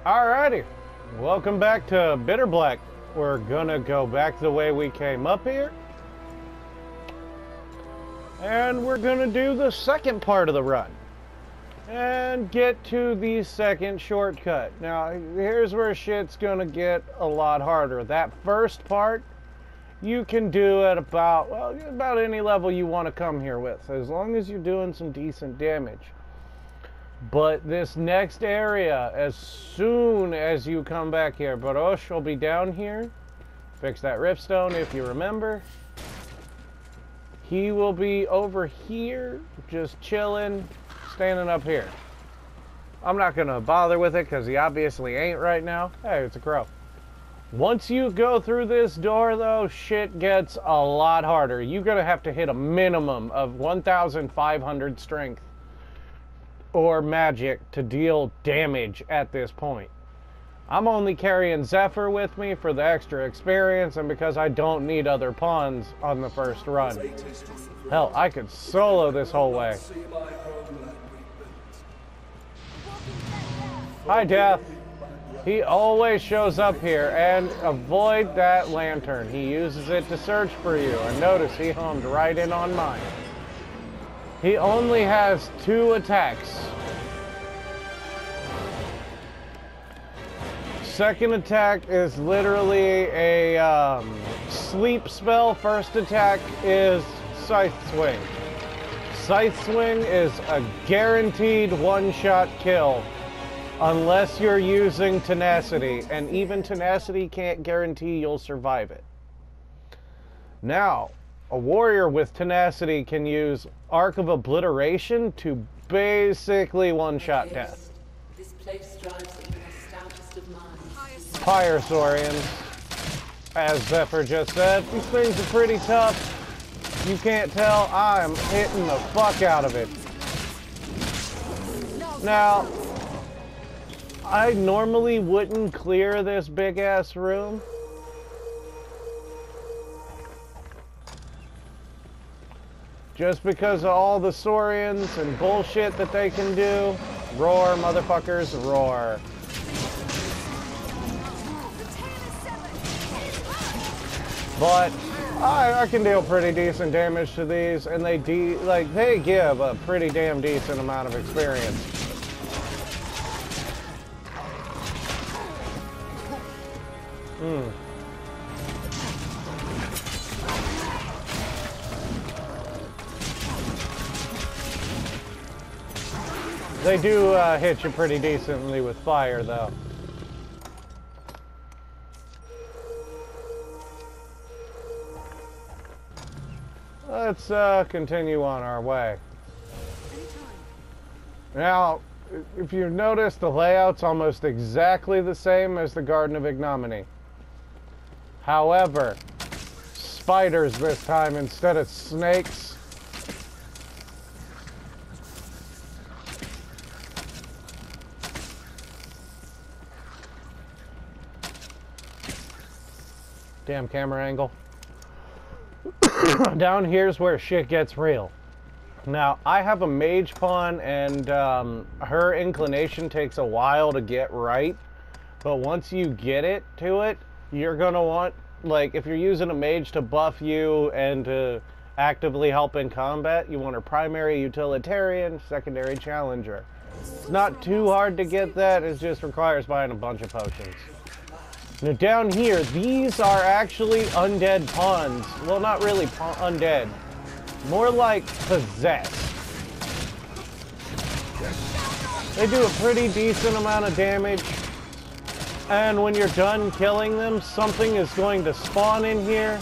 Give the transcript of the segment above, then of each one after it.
Alrighty, welcome back to Bitter Black. We're gonna go back the way we came up here. And we're gonna do the second part of the run. And get to the second shortcut. Now, here's where shit's gonna get a lot harder. That first part, you can do at about any level you want to come here with, as long as you're doing some decent damage. But this next area, as soon as you come back here, Barosh will be down here. Fix that riftstone if you remember. He will be over here, just chilling, standing up here. I'm not going to bother with it because he obviously ain't right now. Hey, it's a crow. Once you go through this door, though, shit gets a lot harder. You're going to have to hit a minimum of 1,500 strength or magic to deal damage at this point. I'm only carrying Zephyr with me for the extra experience and because I don't need other pawns on the first run. Hell, I could solo this whole way. Hi, Death. He always shows up here, and avoid that lantern. He uses it to search for you, and notice he homed right in on mine. He only has 2 attacks. Second attack is literally a sleep spell. First attack is Scythe Swing. Scythe Swing is a guaranteed one-shot kill unless you're using Tenacity, and even Tenacity can't guarantee you'll survive it. Now, a warrior with Tenacity can use Arc of Obliteration to basically one-shot death. This place drives into the stoutest of minds. Pyre Saurians, as Zephyr just said, these things are pretty tough. You can't tell, I'm hitting the fuck out of it. Now, I normally wouldn't clear this big-ass room. Just because of all the Saurians and bullshit that they can do. Roar, motherfuckers, roar. But I can deal pretty decent damage to these, and they give a pretty damn decent amount of experience. They do hit you pretty decently with fire, though. Let's continue on our way. Now, if you notice, the layout's almost exactly the same as the Garden of Ignominy. However, spiders this time instead of snakes. Damn camera angle. Down here's where shit gets real. Now, I have a mage pawn, and her inclination takes a while to get right. But once you get it to it, you're gonna want, like, if you're using a mage to buff you and to actively help in combat, you want a primary utilitarian, secondary challenger. It's not too hard to get that, it just requires buying a bunch of potions. Now down here, these are actually undead pawns. Well, not really undead. More like possessed. They do a pretty decent amount of damage. And when you're done killing them, something is going to spawn in here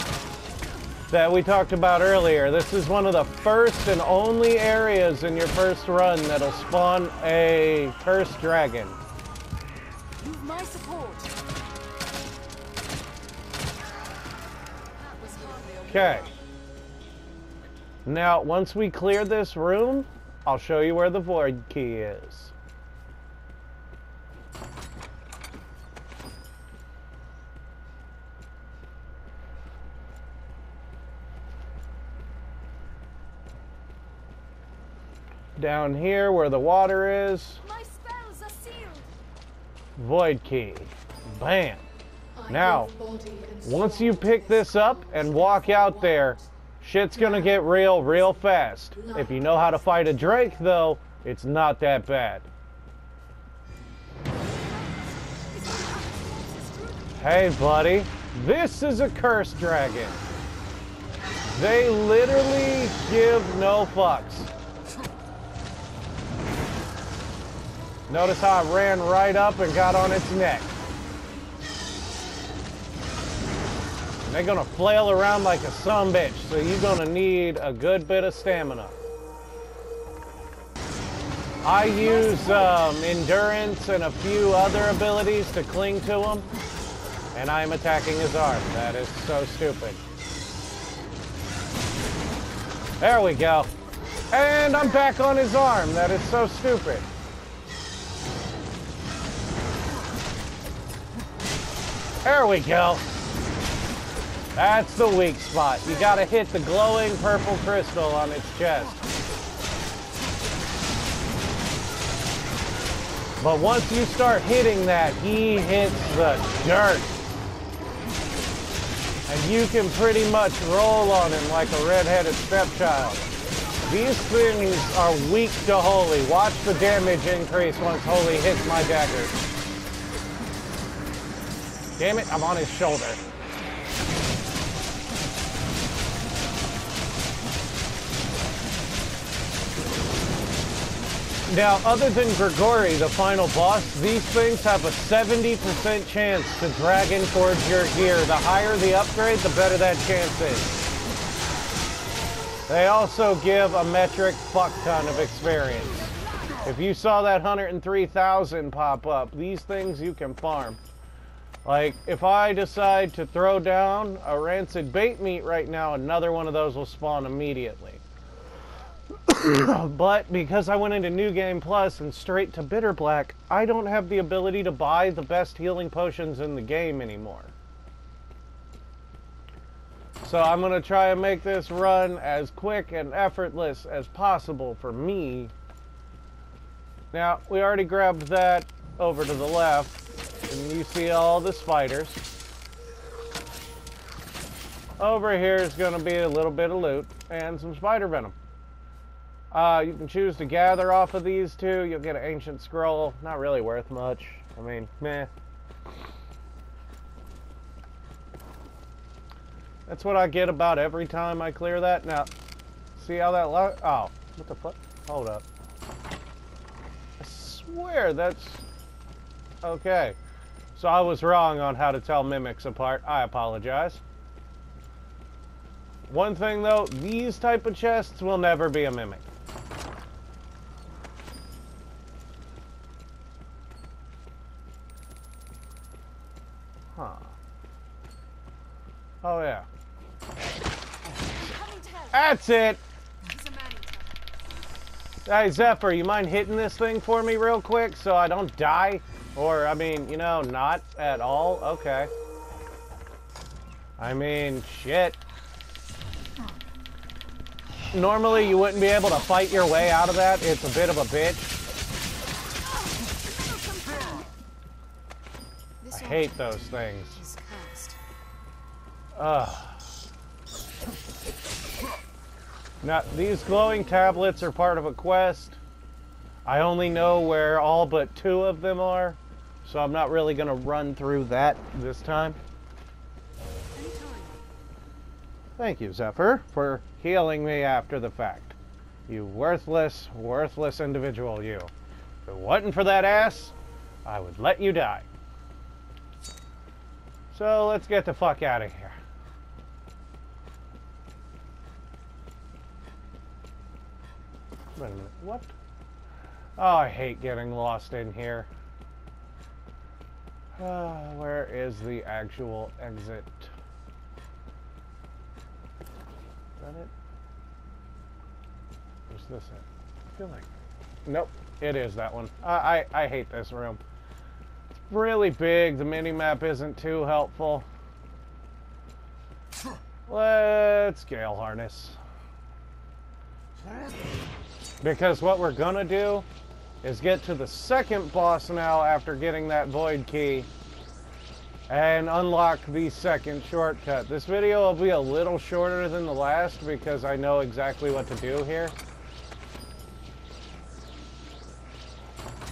that we talked about earlier. This is one of the first and only areas in your first run that'll spawn a cursed dragon. You've my support. Okay. Now, once we clear this room, I'll show you where the void key is. Down here where the water is. My spells are sealed. Void key. Bam. I Now, give body and once soul you to pick this up and walk out there, shit's gonna get real fast. If you know how to fight a Drake, though, it's not that bad. Hey, buddy. This is a cursed dragon. They literally give no fucks. Notice how I ran right up and got on its neck. And they're gonna flail around like a sumbitch, so you're gonna need a good bit of stamina. I use endurance and a few other abilities to cling to him, and I'm attacking his arm. That is so stupid. There we go. And I'm back on his arm. That is so stupid. There we go. That's the weak spot. You gotta hit the glowing purple crystal on its chest. But once you start hitting that, he hits the dirt. And you can pretty much roll on him like a redheaded stepchild. These things are weak to Holy. Watch the damage increase once Holy hits my dagger. Damn it, I'm on his shoulder. Now, other than Grigori, the final boss, these things have a 70% chance to dragon towards your gear. The higher the upgrade, the better that chance is. They also give a metric fuck ton of experience. If you saw that 103,000 pop up, these things you can farm. Like, if I decide to throw down a rancid bait meat right now, another one of those will spawn immediately. But because I went into New Game Plus and straight to Bitter Black, I don't have the ability to buy the best healing potions in the game anymore. So I'm going to try and make this run as quick and effortless as possible for me. Now, we already grabbed that over to the left, and you see all the spiders. Over here is going to be a little bit of loot and some spider venom. You can choose to gather off of these two. You'll get an ancient scroll. Not really worth much. I mean, meh. That's what I get about every time I clear that. Now, see how that... Oh, what the fuck? Hold up. I swear that's... Okay. So I was wrong on how to tell mimics apart. I apologize. One thing, though, these type of chests will never be a mimic. Huh. Oh, yeah. That's it! Hey, Zephyr, you mind hitting this thing for me real quick so I don't die? Or, I mean, you know, not at all? Okay. I mean, shit. Normally, you wouldn't be able to fight your way out of that. It's a bit of a bitch. I hate those things. Ugh. Now, these glowing tablets are part of a quest. I only know where all but 2 of them are, so I'm not really going to run through that this time. Thank you, Zephyr, for healing me after the fact. You worthless, worthless individual, you. If it wasn't for that ass, I would let you die. So let's get the fuck out of here. Wait a minute, what? Oh, I hate getting lost in here. Where is the actual exit? Is that it? Where's this at? I feel like... Nope, it is that one. I hate this room. It's really big. The mini-map isn't too helpful. Let's Gale Harness. Because what we're gonna do is get to the second boss now after getting that void key and unlock the second shortcut. This video will be a little shorter than the last because I know exactly what to do here.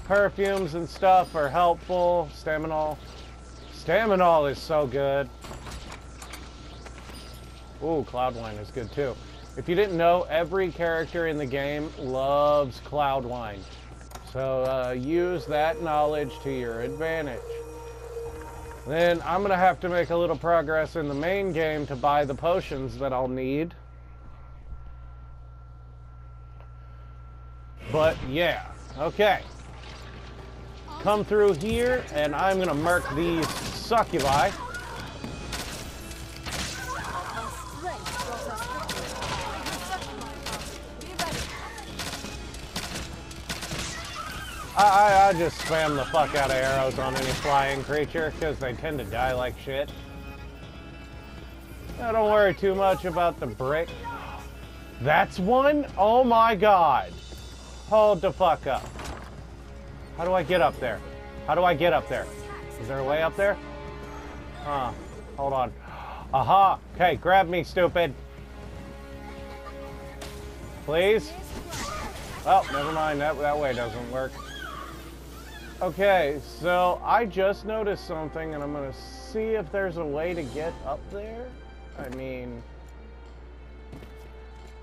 Perfumes and stuff are helpful. Staminol. Staminol is so good. Ooh, Cloudwine is good too. If you didn't know, every character in the game loves Cloudwine. So use that knowledge to your advantage. Then I'm going to have to make a little progress in the main game to buy the potions that I'll need. But yeah, okay. Come through here and I'm going to murk these succubi. I just spam the fuck out of arrows on any flying creature because they tend to die like shit. Now, don't worry too much about the brick. That's one? Oh my god. Hold the fuck up. How do I get up there? How do I get up there? Is there a way up there? Hold on. Aha! Okay, grab me, stupid. Please? Oh, never mind. That way doesn't work. Okay, so I just noticed something, and I'm going to see if there's a way to get up there. I mean,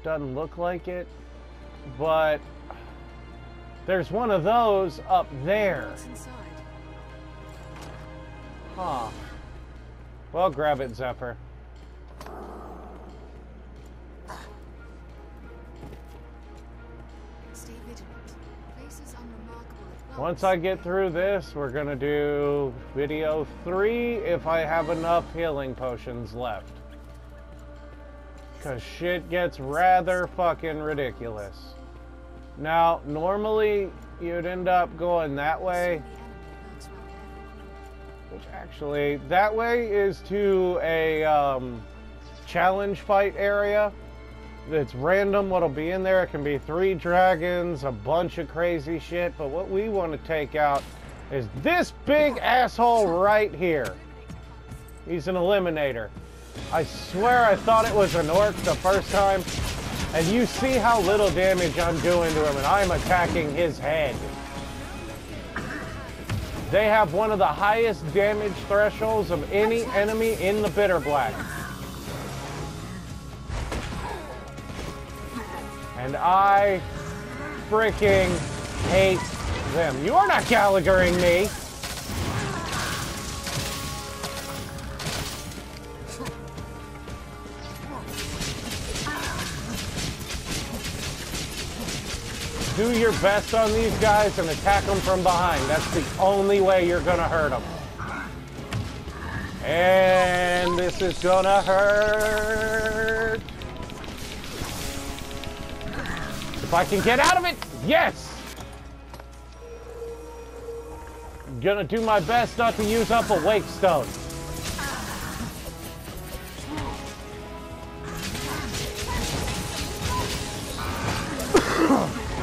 doesn't look like it, but there's one of those up there. Huh. Well, grab it, Zephyr. Once I get through this, we're gonna do video 3 if I have enough healing potions left. Cause shit gets rather fucking ridiculous. Now, normally you'd end up going that way. Which actually, that way is to a challenge fight area. It's random what'll be in there. It can be 3 dragons, a bunch of crazy shit, but what we want to take out is this big asshole right here. He's an eliminator. I swear I thought it was an orc the first time, and you see how little damage I'm doing to him, and I'm attacking his head. They have one of the highest damage thresholds of any enemy in the Bitter Black. And I freaking hate them. You are not Gallaghering me. Do your best on these guys and attack them from behind. That's the only way you're gonna hurt them. And this is gonna hurt. If I can get out of it, yes! I'm gonna do my best not to use up a wake stone.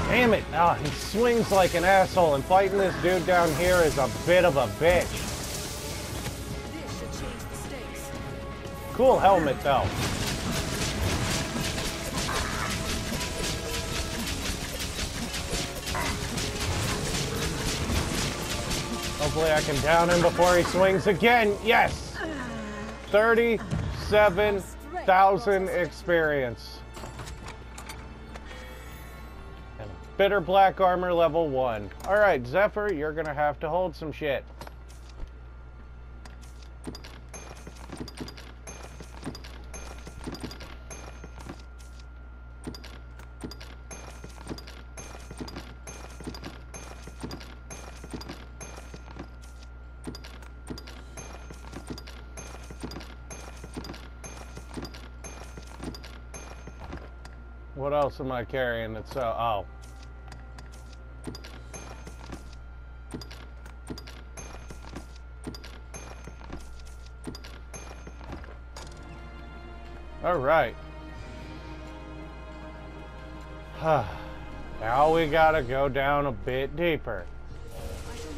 Damn it! He swings like an asshole, and fighting this dude down here is a bit of a bitch. Cool helmet, though. Hopefully I can down him before he swings again. Yes! 37,000 experience. And bitter black armor level 1. Alright, Zephyr, you're gonna have to hold some shit. What else am I carrying that's so... Oh. All right. Now we gotta go down a bit deeper.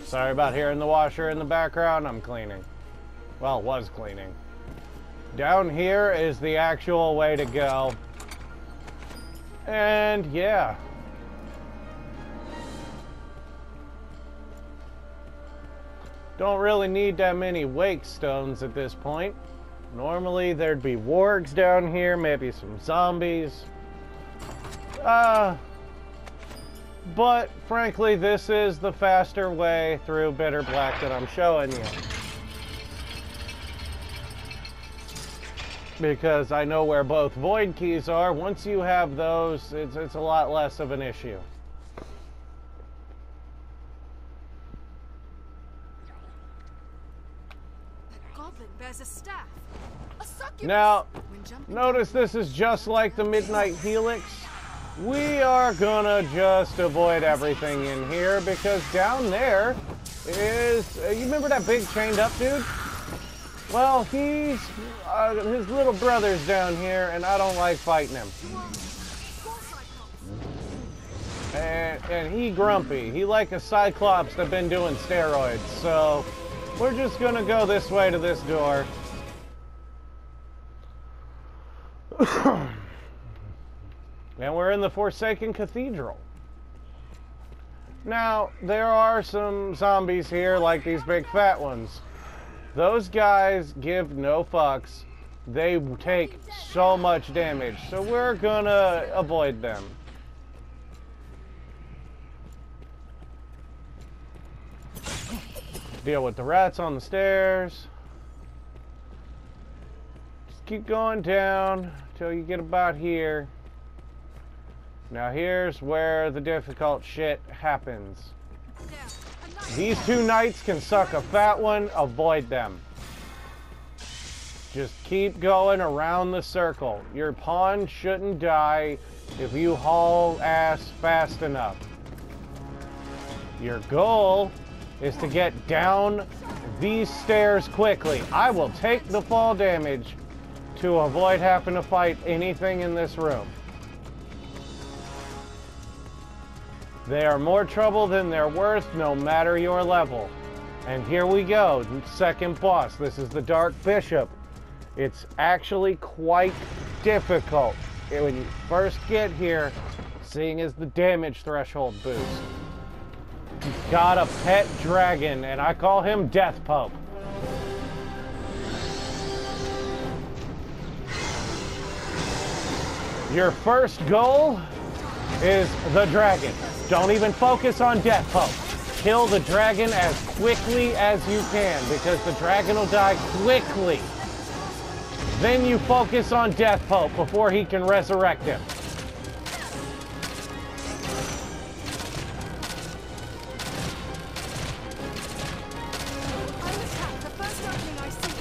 Sorry about hearing the washer in the background. I'm cleaning. Well, was cleaning. Down here is the actual way to go. And yeah. Don't really need that many wake stones at this point. Normally there'd be wargs down here, maybe some zombies. But frankly, this is the faster way through Bitter Black that I'm showing you. Because I know where both void keys are. Once you have those, it's a lot less of an issue. Goblin bears a staff. A succubus. Now, When jumping notice this is just like the Midnight Helix. We are gonna just avoid everything in here because down there is, you remember that big chained up dude? Well, his little brother's down here and I don't like fighting him. And he grumpy. He like a cyclops that's been doing steroids. So we're just gonna go this way to this door. And we're in the Forsaken Cathedral. Now, there are some zombies here, like these big fat ones. Those guys give no fucks. They take so much damage, so we're gonna avoid them. Deal with the rats on the stairs. Just keep going down till you get about here. Now here's where the difficult shit happens. These two knights can suck a fat one, avoid them. Just keep going around the circle. Your pawn shouldn't die if you haul ass fast enough. Your goal is to get down these stairs quickly. I will take the fall damage to avoid having to fight anything in this room. They are more trouble than they're worth, no matter your level. And here we go, second boss. This is the Dark Bishop. It's actually quite difficult when you first get here, seeing as the damage threshold boost. You've got a pet dragon, and I call him Death Pope. Your first goal is the dragon. Don't even focus on Death Pope. Kill the dragon as quickly as you can because the dragon will die quickly. Then you focus on Death Pope before he can resurrect him. I will attack the first opening I see.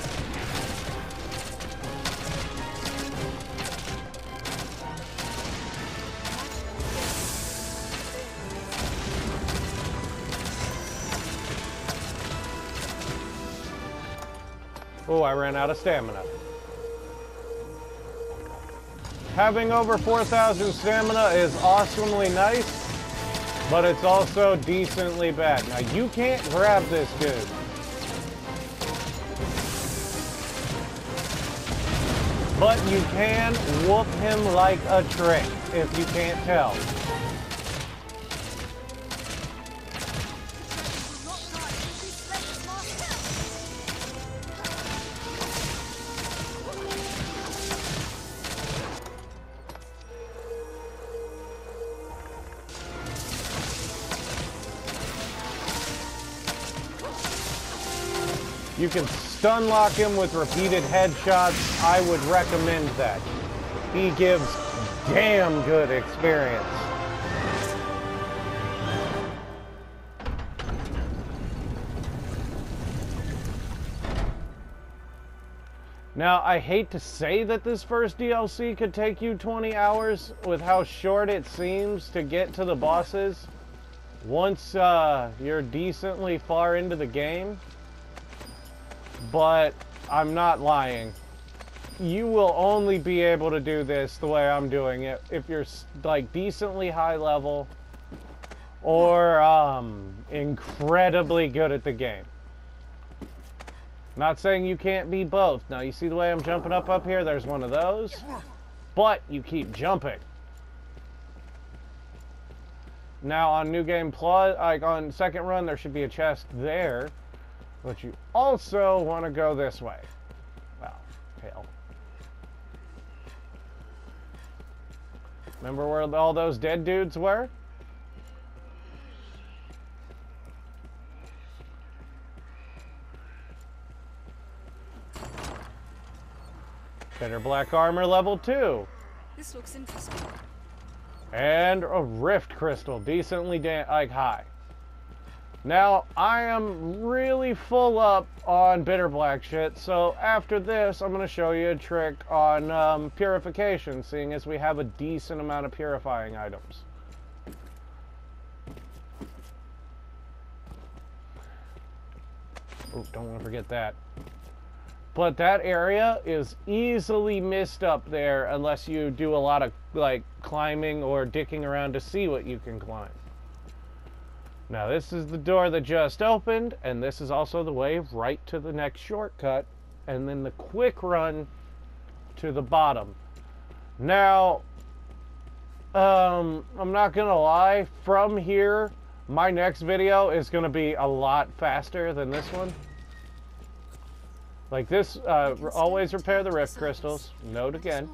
Oh, I ran out of stamina. Having over 4,000 stamina is awesomely nice, but it's also decently bad. Now, you can't grab this dude. But you can whoop him like a trick, if you can't tell. You can stun lock him with repeated headshots. I would recommend that. He gives damn good experience. Now, I hate to say that this first DLC could take you 20 hours with how short it seems to get to the bosses once you're decently far into the game. But I'm not lying. You will only be able to do this the way I'm doing it if you're like decently high level or incredibly good at the game. Not saying you can't be both. Now, you see the way I'm jumping up here? There's one of those. But you keep jumping. Now, on New Game Plus, like on second run, there should be a chest there. But you also want to go this way. Well, hell. Remember where all those dead dudes were? Better black armor level 2. This looks interesting. And a rift crystal, decently high. Now, I am really full up on bitter black shit, so after this, I'm going to show you a trick on purification, seeing as we have a decent amount of purifying items. Oh, don't want to forget that. But that area is easily missed up there unless you do a lot of like climbing or dicking around to see what you can climb. Now this is the door that just opened, and this is also the way right to the next shortcut, and then the quick run to the bottom. Now, I'm not gonna lie, from here, my next video is gonna be a lot faster than this one. Like this, always repair the rift crystals. Note again.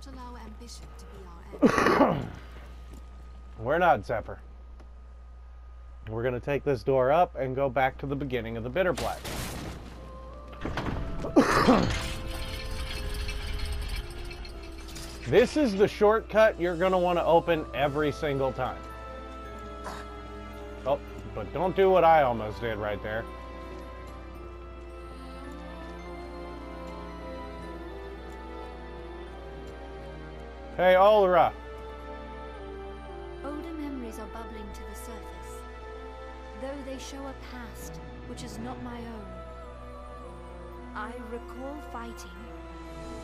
We're not Zephyr. We're going to take this door up and go back to the beginning of the bitter black. This is the shortcut you're going to want to open every single time. Oh, but don't do what I almost did right there. Hey, Olra. Older memories are bubbling to the surface, though they show a past which is not my own. I recall fighting.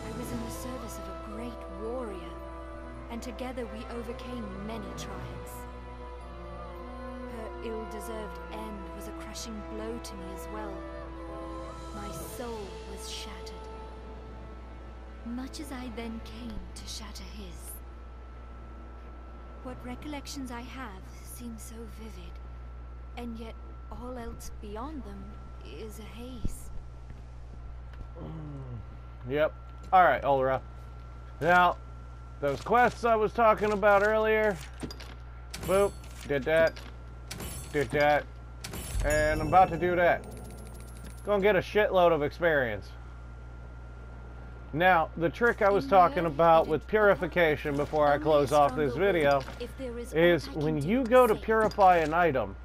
I was in the service of a great warrior, and together we overcame many trials. Her ill-deserved end was a crushing blow to me as well. My soul was shattered, much as I then came to shatter his. What recollections I have seem so vivid, and yet all else beyond them is a haze. Yep. Alright, Olra. Now, those quests I was talking about earlier, boop, did that, and I'm about to do that. Gonna get a shitload of experience. Now, the trick I was talking about with purification before I close off this video is when you go to purify an item,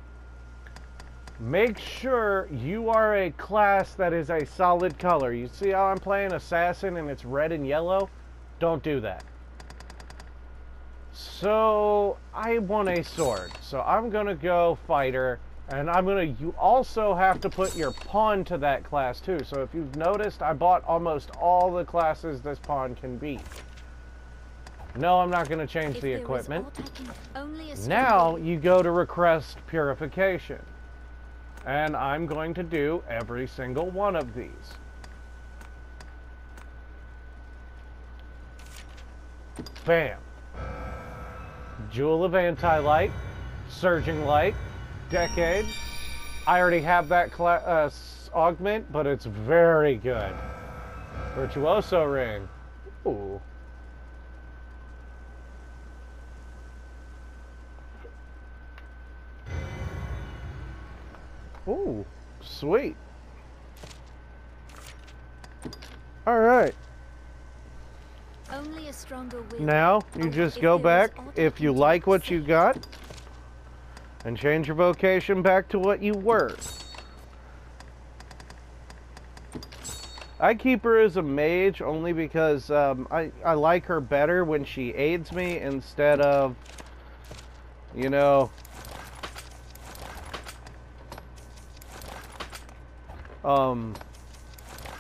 make sure you are a class that is a solid color. You see how I'm playing Assassin and it's red and yellow? Don't do that. So, I want a sword. So I'm going to go fighter. And you also have to put your pawn to that class too. So if you've noticed, I bought almost all the classes this pawn can be. No, I'm not going to change the equipment. Now you go to request purification. And I'm going to do every single one of these. Bam. Jewel of Anti-Light, Surging Light, Decade. I already have that augment, but it's very good. Virtuoso Ring. Ooh. Ooh, sweet. All right. Only a stronger will. Now, you just go back if you like what you got and change your vocation back to what you were. I keep her as a mage only because I like her better when she aids me instead of, you know,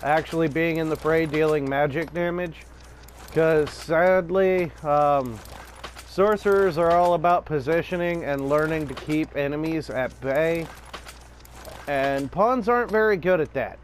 actually being in the fray dealing magic damage. Because sadly, Sorcerers are all about positioning and learning to keep enemies at bay, and pawns aren't very good at that.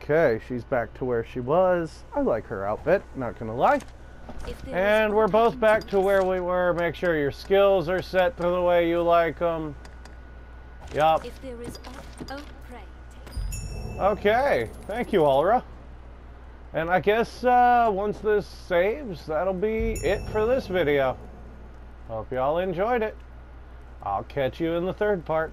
Okay, she's back to where she was. I like her outfit, not gonna lie. And we're both back to where we were. Make sure your skills are set to the way you like them. Yup. If there is pray. Okay, thank you, Alra. And I guess once this saves, that'll be it for this video. Hope y'all enjoyed it. I'll catch you in the third part.